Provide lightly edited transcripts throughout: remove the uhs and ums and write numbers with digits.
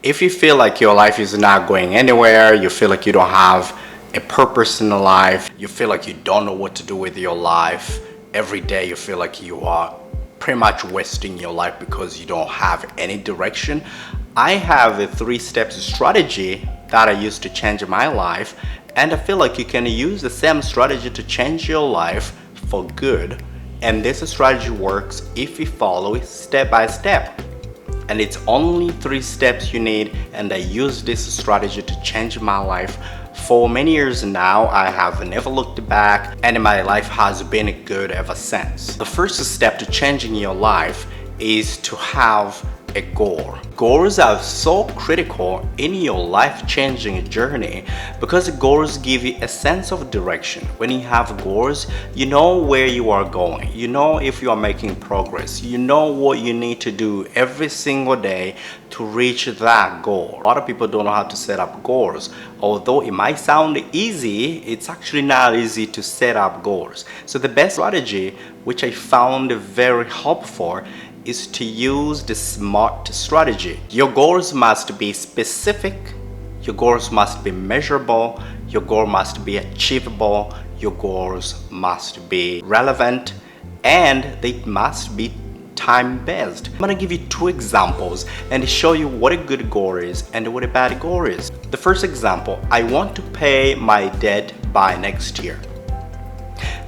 If you feel like your life is not going anywhere, you feel like you don't have a purpose in life, you feel like you don't know what to do with your life, every day you feel like you are pretty much wasting your life because you don't have any direction, I have a 3-step strategy that I use to change my life, and I feel like you can use the same strategy to change your life for good. And this strategy works if you follow it step by step. And it's only 3 steps you need, and I use this strategy to change my life for many years now. I have never looked back, and my life has been good ever since. The first step to changing your life is to have a goal. Goals are so critical in your life-changing journey because goals give you a sense of direction. When you have goals, you know where you are going. You know if you are making progress. You know what you need to do every single day to reach that goal. A lot of people don't know how to set up goals. Although it might sound easy, it's actually not easy to set up goals. So the best strategy, which I found very helpful, is to use the SMART strategy. Your goals must be specific, your goals must be measurable, your goal must be achievable, your goals must be relevant, and they must be time-based. I'm gonna give you 2 examples and show you what a good goal is and what a bad goal is. The first example, I want to pay my debt by next year.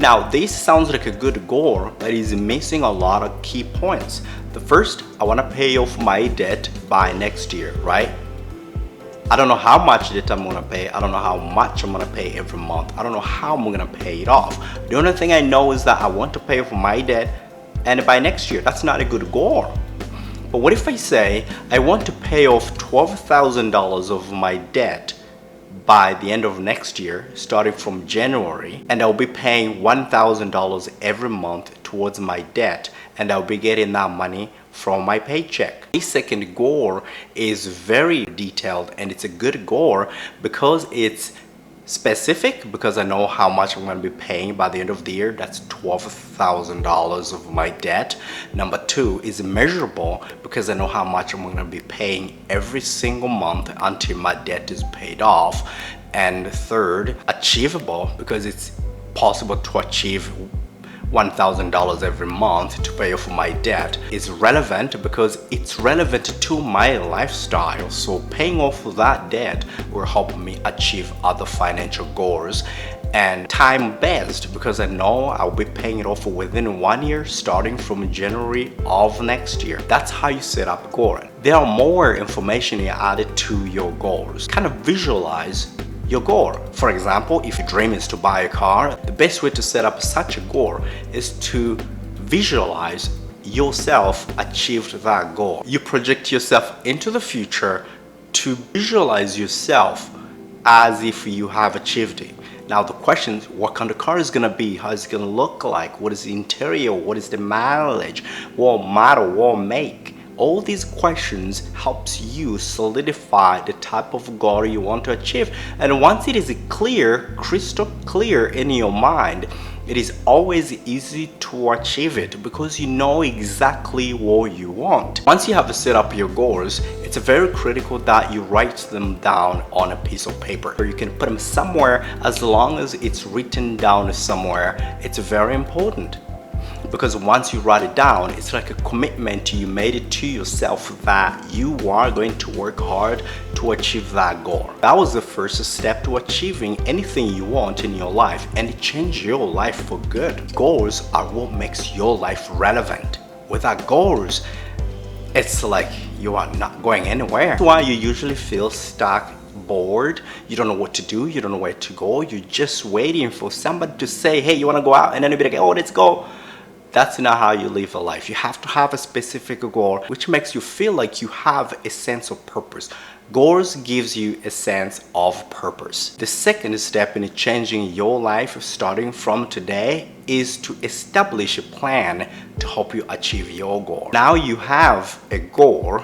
Now, this sounds like a good goal, but is missing a lot of key points. The first, I want to pay off my debt by next year, right? I don't know how much debt I'm going to pay. I don't know how much I'm going to pay every month. I don't know how I'm going to pay it off. The only thing I know is that I want to pay off my debt, and by next year. That's not a good goal. But what if I say I want to pay off $12,000 of my debt by the end of next year, starting from January, and I'll be paying $1,000 every month towards my debt, and I'll be getting that money from my paycheck. The second goal is very detailed, and it's a good goal because it's specific, because I know how much I'm going to be paying by the end of the year. That's $12,000 of my debt. Number 2 is measurable because I know how much I'm going to be paying every single month until my debt is paid off. And third, achievable because it's possible to achieve $1,000 every month to pay off my debt. Is relevant because it's relevant to my lifestyle. So paying off that debt will help me achieve other financial goals. And time-based because I know I'll be paying it off within 1 year, starting from January of next year. That's how you set up a goal. There are more information you added to your goals. Kind of visualize your goal. For example, if your dream is to buy a car, the best way to set up such a goal is to visualize yourself achieve that goal. You project yourself into the future to visualize yourself as if you have achieved it. Now the question is, what kind of car is gonna be? How is it gonna look like? What is the interior? What is the mileage? What model? What make? All these questions helps you solidify the type of goal you want to achieve. And once it is clear, crystal clear in your mind, it is always easy to achieve it because you know exactly what you want. Once you have set up your goals, it's very critical that you write them down on a piece of paper. Or you can put them somewhere. As long as it's written down somewhere, it's very important. Because once you write it down, it's like a commitment you made it to yourself that you are going to work hard to achieve that goal. That was the first step to achieving anything you want in your life, and it changed your life for good. Goals are what makes your life relevant. Without goals, it's like you are not going anywhere. That's why you usually feel stuck, bored, you don't know what to do, you don't know where to go, you're just waiting for somebody to say, hey, you want to go out? And then you'll be like, oh, let's go. That's not how you live a life. You have to have a specific goal which makes you feel like you have a sense of purpose. Goals gives you a sense of purpose. The second step in changing your life starting from today is to establish a plan to help you achieve your goal. Now you have a goal.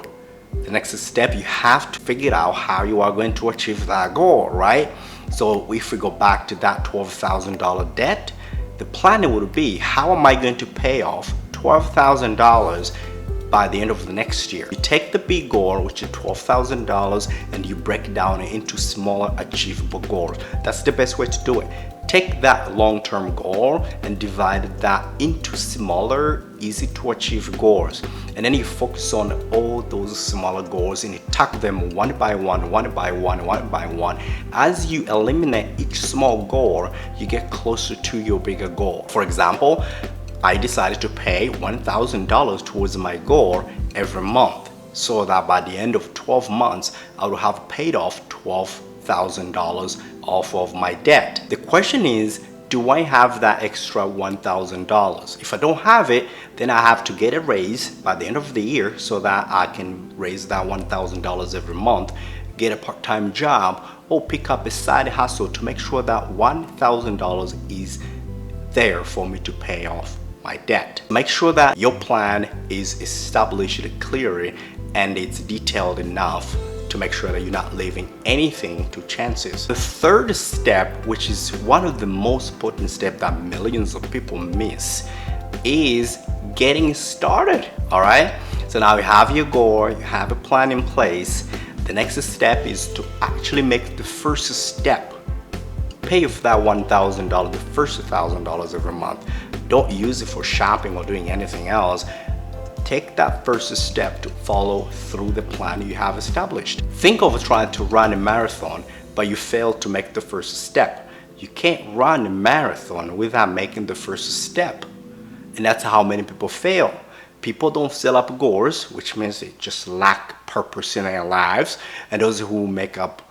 The next step, you have to figure out how you are going to achieve that goal, right? So if we go back to that $12,000 debt, the plan would be, how am I going to pay off $12,000 by the end of the next year. You take the big goal, which is $12,000, and you break it down into smaller achievable goals. That's the best way to do it. Take that long-term goal and divide that into smaller, easy to achieve goals. And then you focus on all those smaller goals and you tackle them one by one, one by one, one by one. As you eliminate each small goal, you get closer to your bigger goal. For example, I decided to pay $1,000 towards my goal every month, so that by the end of 12 months, I will have paid off $12,000 off of my debt. The question is, do I have that extra $1,000? If I don't have it, then I have to get a raise by the end of the year so that I can raise that $1,000 every month, get a part-time job, or pick up a side hustle to make sure that $1,000 is there for me to pay off my debt. Make sure that your plan is established clearly and it's detailed enough to make sure that you're not leaving anything to chances. The third step, which is one of the most important steps that millions of people miss, is getting started. All right, so now you have your goal, you have a plan in place. The next step is to actually make the first step. Pay for that $1,000, the first $1,000 every month. Don't use it for shopping or doing anything else. Take that first step to follow through the plan you have established. Think of trying to run a marathon, but you failed to make the first step. You can't run a marathon without making the first step. And that's how many people fail. People don't set up goals, which means they just lack purpose in their lives. And those who make up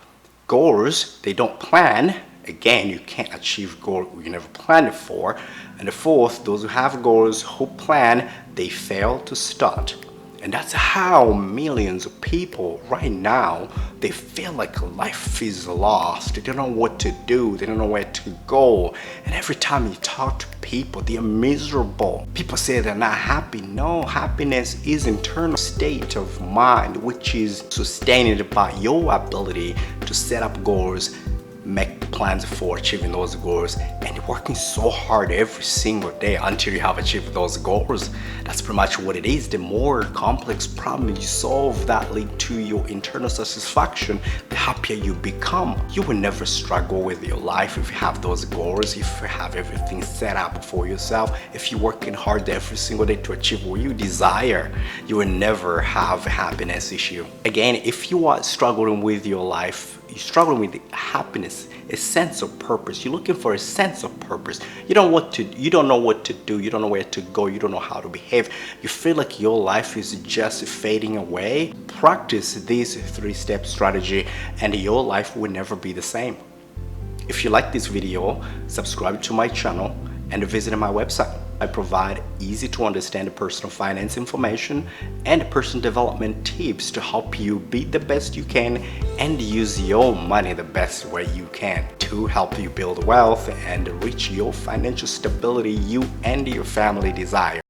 goals, they don't plan. Again, you can't achieve goals you never planned for. And the fourth, those who have goals, who plan, they fail to start. And that's how millions of people right now, they feel like life is lost. They don't know what to do. They don't know where to go. And every time you talk to people, they are miserable. People say they're not happy. No, happiness is an internal state of mind, which is sustained by your ability to set up goals, make plans for achieving those goals, and working so hard every single day until you have achieved those goals. That's pretty much what it is. The more complex problem you solve that lead to your internal satisfaction, the happier you become. You will never struggle with your life if you have those goals, if you have everything set up for yourself, if you're working hard every single day to achieve what you desire. You will never have a happiness issue. Again, if you are struggling with your life, you're struggling with happiness, a sense of purpose. You're looking for a sense of purpose. You don't know what to do. You don't know where to go. You don't know how to behave. You feel like your life is just fading away. Practice this 3-step strategy and your life will never be the same. If you like this video, subscribe to my channel and visit my website. I provide easy to understand personal finance information and personal development tips to help you be the best you can and use your money the best way you can to help you build wealth and reach your financial stability you and your family desire.